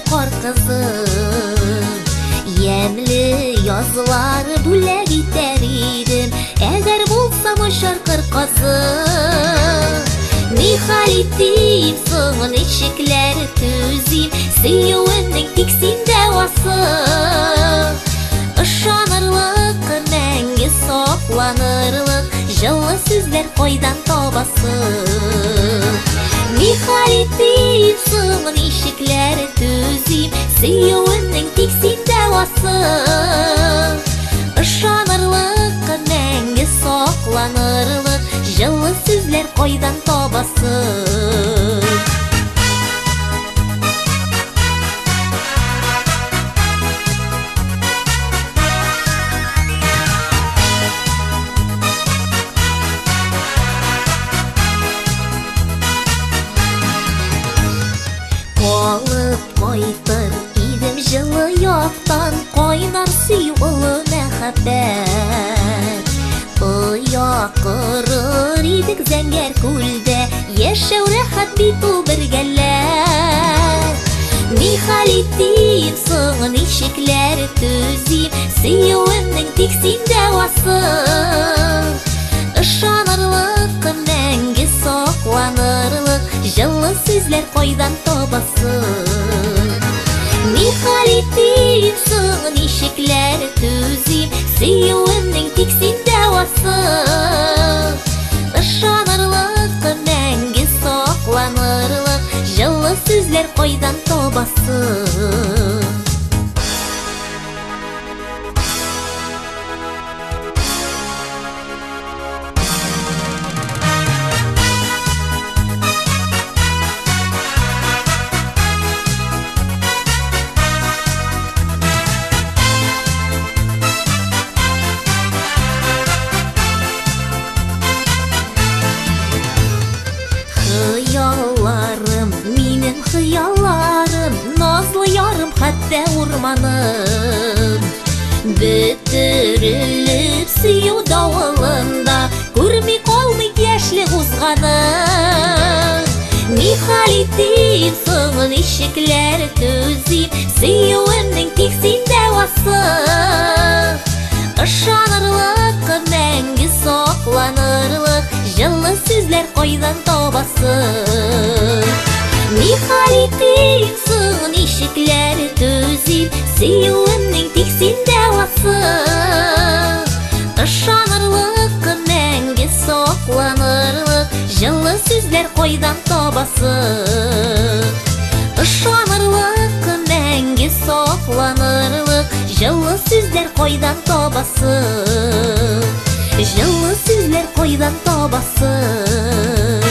кар кызым. Ямлы язлар бүләк итәр идем, әгәр булсам очар кыркасы. Нихәл итим соң ничекләр түзим, сөюемнең тик синдә васы. Ышанырлык, мәңге сакланырлык, җылы сүзләр кайдан табасың? Нихәл итим соң ничекләр түзим, сөюемнең тик синдә васы. Ышанырлык, мәңге сакланырлык, җылы сүзләр кайдан табасың? Алып кайтыр идем җылы яктан, кайнар сөй улы мәхәббәт. Якырыр идек зәңгәр күлдә, яшәү рәхәт бит ул бергәләп. Нихәл итим соң ничекләр түзим, сөюемнең тик синдә васы. Ышанырлык, мәңге сакланырлык, җылы сүзләр кайдан табасың? Нихәл итим соң ничекләр түзим, сөюемнең тик синдә васы. Ышанырлык, мәңге сакланырлык, җылы сүзләр кайдан табасың? Хыялларым, минем хыялларым, назлы ярым, хәтта урманым. Бөтерелеп сөю давылында, күрми калмый яшьлек узганым. Нихәл итим соң ничекләр түзим, сөюемнең тик синдә васы. Ышанырлык, мәңге сакланырлык, җылы сүзләр кайдан табасың? Нихәл итим соң ничекләр түзим, сөюемнең тик синдә васы. Ышанырлык, мәңге сакланырлык, җылы сүзләр кайдан табасың? Ышанырлык, мәңге сакланырлык, җылы сүзләр кайдан табасың? Җылы сүзләр кайдан табасың?